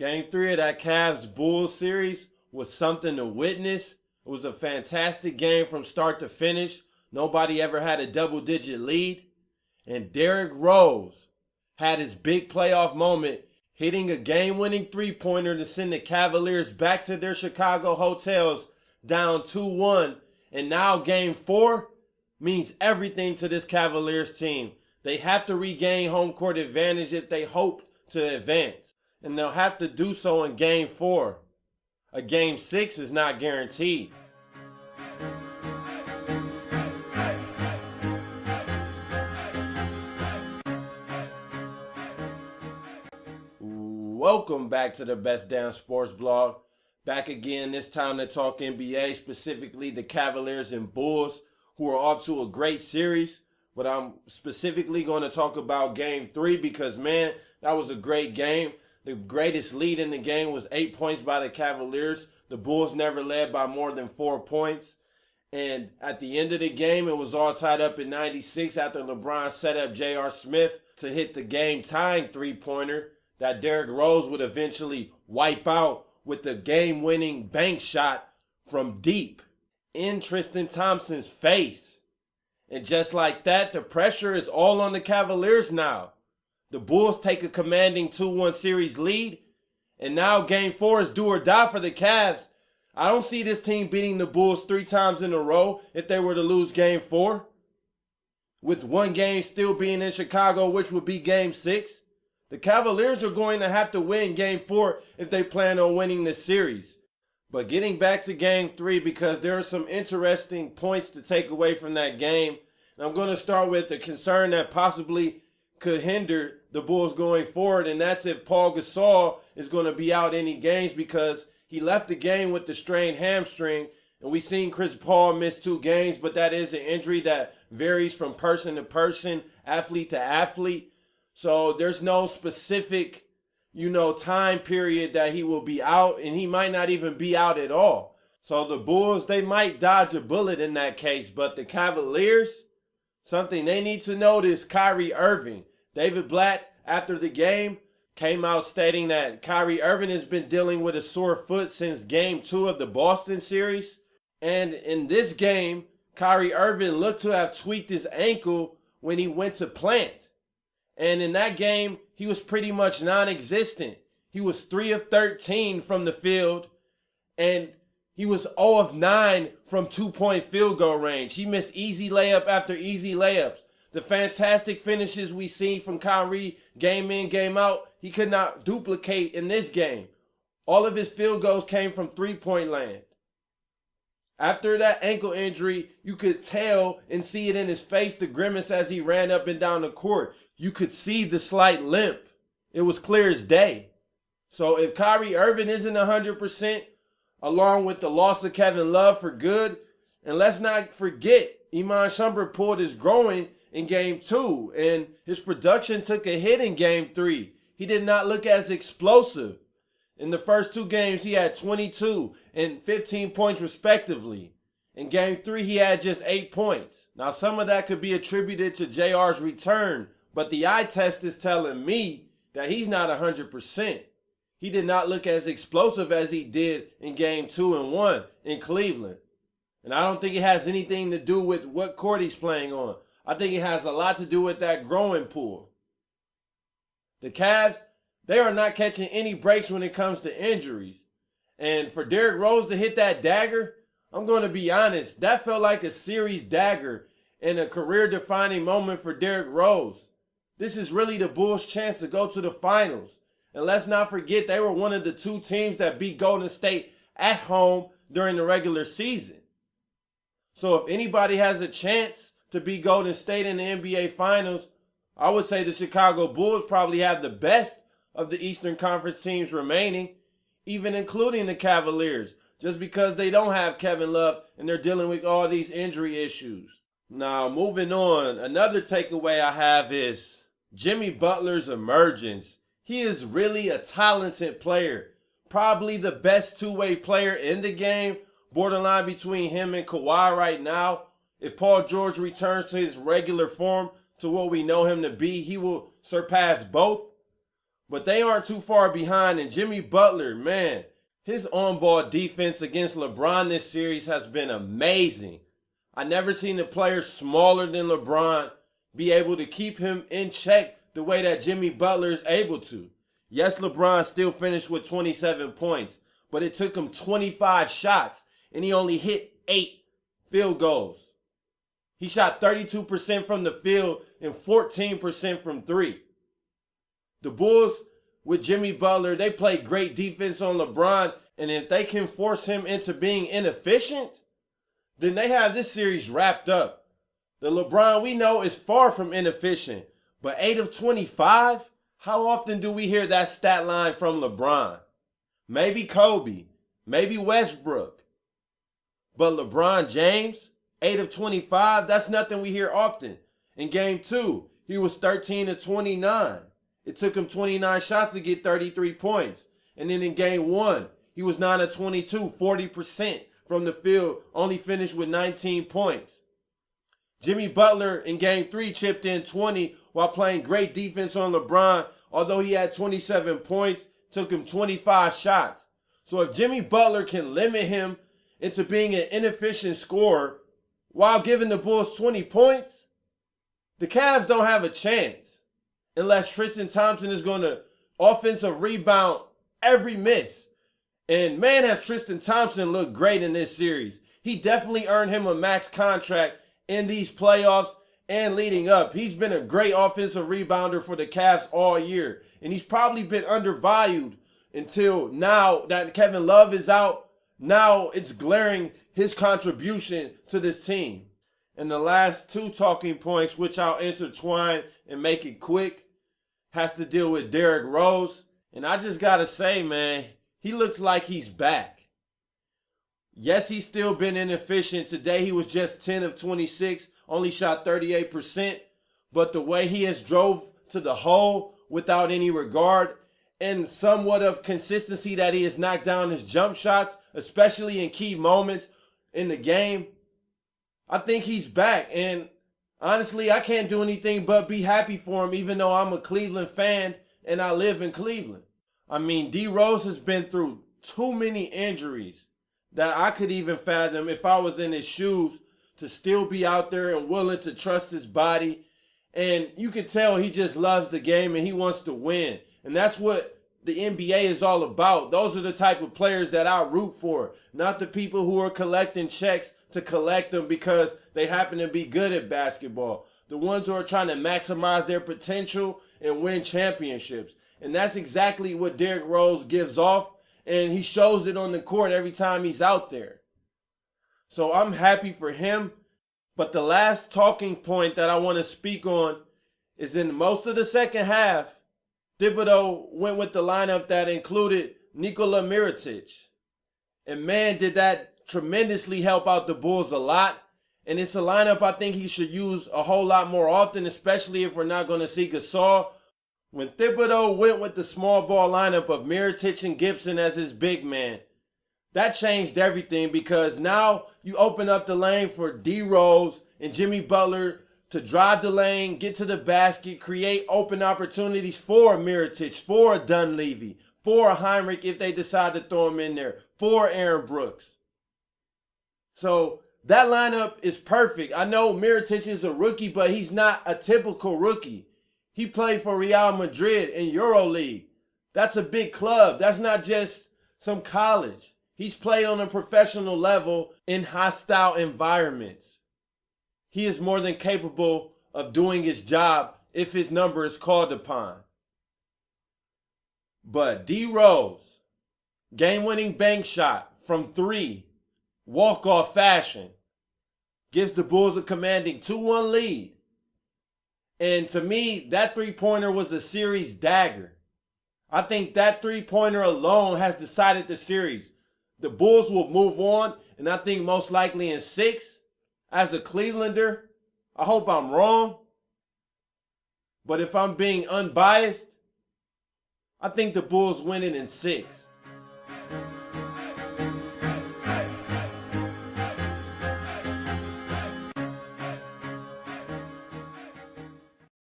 Game 3 of that Cavs-Bulls series was something to witness. It was a fantastic game from start to finish. Nobody ever had a double-digit lead. And Derrick Rose had his big playoff moment, hitting a game-winning three-pointer to send the Cavaliers back to their Chicago hotels down 2-1. And now Game 4 means everything to this Cavaliers team. They have to regain home court advantage if they hope to advance. And they'll have to do so in Game 4. A Game 6 is not guaranteed. Welcome back to the Best Damn Sports Blog. Back again, this time to talk NBA, specifically the Cavaliers and Bulls, who are off to a great series. But I'm specifically going to talk about Game 3 because, man, that was a great game. The greatest lead in the game was 8 points by the Cavaliers. The Bulls never led by more than 4 points. And at the end of the game, it was all tied up at 96 after LeBron set up J.R. Smith to hit the game-tying three-pointer that Derrick Rose would eventually wipe out with the game-winning bank shot from deep in Tristan Thompson's face. And just like that, the pressure is all on the Cavaliers now. The Bulls take a commanding 2-1 series lead, and now Game 4 is do or die for the Cavs. I don't see this team beating the Bulls 3 times in a row if they were to lose Game 4, with one game still being in Chicago, which would be Game 6. The Cavaliers are going to have to win Game 4 if they plan on winning this series. But getting back to Game 3, because there are some interesting points to take away from that game. And I'm going to start with a concern that possibly could hinder the Bulls going forward, and that's if Paul Gasol is going to be out any games because he left the game with the strained hamstring. And we've seen Chris Paul miss 2 games, but that is an injury that varies from person to person, athlete to athlete. So there's no specific, time period that he will be out, and he might not even be out at all. So the Bulls, they might dodge a bullet in that case, but the Cavaliers, something they need to notice, Kyrie Irving. David Blatt, after the game, came out stating that Kyrie Irving has been dealing with a sore foot since Game 2 of the Boston series. And in this game, Kyrie Irving looked to have tweaked his ankle when he went to plant. And in that game, he was pretty much non-existent. He was 3 of 13 from the field, and he was 0 of 9 from 2-point field goal range. He missed easy layup after easy layups. The fantastic finishes we seen from Kyrie game in, game out, he could not duplicate in this game. All of his field goals came from three-point land. After that ankle injury, you could tell and see it in his face, the grimace as he ran up and down the court. You could see the slight limp. It was clear as day. So if Kyrie Irving isn't 100%, along with the loss of Kevin Love for good, and let's not forget, Iman Shumpert pulled his groin in Game 2, and his production took a hit in Game 3. He did not look as explosive. In the first 2 games, he had 22 and 15 points respectively. In Game 3, he had just 8 points. Now, some of that could be attributed to JR's return, but the eye test is telling me that he's not 100%. He did not look as explosive as he did in Game 2 and 1 in Cleveland. And I don't think it has anything to do with what court he's playing on. I think it has a lot to do with that growing pool. The Cavs, they are not catching any breaks when it comes to injuries. And for Derrick Rose to hit that dagger, I'm going to be honest, that felt like a series dagger and a career-defining moment for Derrick Rose. This is really the Bulls' chance to go to the finals. And let's not forget, they were one of the 2 teams that beat Golden State at home during the regular season. So if anybody has a chance to beat Golden State in the NBA Finals, I would say the Chicago Bulls probably have the best of the Eastern Conference teams remaining, even including the Cavaliers, just because they don't have Kevin Love and they're dealing with all these injury issues. Now, moving on, another takeaway I have is Jimmy Butler's emergence. He is really a talented player, probably the best two-way player in the game, borderline between him and Kawhi right now. If Paul George returns to his regular form, to what we know him to be, he will surpass both. but they aren't too far behind. And Jimmy Butler, man, his on-ball defense against LeBron this series has been amazing. I never seen a player smaller than LeBron be able to keep him in check the way that Jimmy Butler is able to. Yes, LeBron still finished with 27 points, but it took him 25 shots, and he only hit 8 field goals. He shot 32% from the field and 14% from 3. The Bulls, with Jimmy Butler, they play great defense on LeBron, and if they can force him into being inefficient, then they have this series wrapped up. The LeBron we know is far from inefficient, but 8 of 25? How often do we hear that stat line from LeBron? Maybe Kobe, maybe Westbrook. But LeBron James, 8 of 25, that's nothing we hear often. In game 2, he was 13 of 29. It took him 29 shots to get 33 points. And then in game 1, he was 9 of 22, 40% from the field, only finished with 19 points. Jimmy Butler in game 3 chipped in 20 while playing great defense on LeBron. Although he had 27 points, took him 25 shots. So if Jimmy Butler can limit him into being an inefficient scorer while giving the Bulls 20 points, the Cavs don't have a chance unless Tristan Thompson is going to offensive rebound every miss. And man, has Tristan Thompson looked great in this series. He definitely earned him a max contract in these playoffs and leading up. He's been a great offensive rebounder for the Cavs all year. And he's probably been undervalued until now that Kevin Love is out. Now it's glaring his contribution to this team. And the last 2 talking points, which I'll intertwine and make it quick, has to deal with Derrick Rose. And I just got to say, man, he looks like he's back. Yes, he's still been inefficient. Today he was just 10 of 26, only shot 38%. But the way he has drove to the hole without any regard and somewhat of consistency that he has knocked down his jump shots, especially in key moments in the game, I think he's back. And honestly, I can't do anything but be happy for him, even though I'm a Cleveland fan and I live in Cleveland. I mean, D Rose has been through too many injuries that I could even fathom if I was in his shoes to still be out there and willing to trust his body. And you can tell he just loves the game and he wants to win. And that's what the NBA is all about. Those are the type of players that I root for, not the people who are collecting checks to collect them because they happen to be good at basketball. The ones who are trying to maximize their potential and win championships. And that's exactly what Derrick Rose gives off. And he shows it on the court every time he's out there. So I'm happy for him. But the last talking point that I want to speak on is in most of the second half, Thibodeau went with the lineup that included Nikola Mirotic. And man, did that tremendously help out the Bulls a lot. And it's a lineup I think he should use a whole lot more often, especially if we're not going to see Gasol. When Thibodeau went with the small ball lineup of Mirotic and Gibson as his big man, that changed everything because now you open up the lane for D Rose and Jimmy Butler to drive the lane, get to the basket, create open opportunities for Mirotic, for Dunleavy, for Heinrich if they decide to throw him in there, for Aaron Brooks. So that lineup is perfect. I know Mirotic is a rookie, but he's not a typical rookie. He played for Real Madrid in EuroLeague. That's a big club. That's not just some college. He's played on a professional level in hostile environments. He is more than capable of doing his job if his number is called upon. But D Rose, game-winning bank shot from 3, walk-off fashion, gives the Bulls a commanding 2-1 lead. And to me, that three-pointer was a series dagger. I think that three-pointer alone has decided the series. The Bulls will move on, and I think most likely in 6. As a Clevelander, I hope I'm wrong. But if I'm being unbiased, I think the Bulls win it in 6.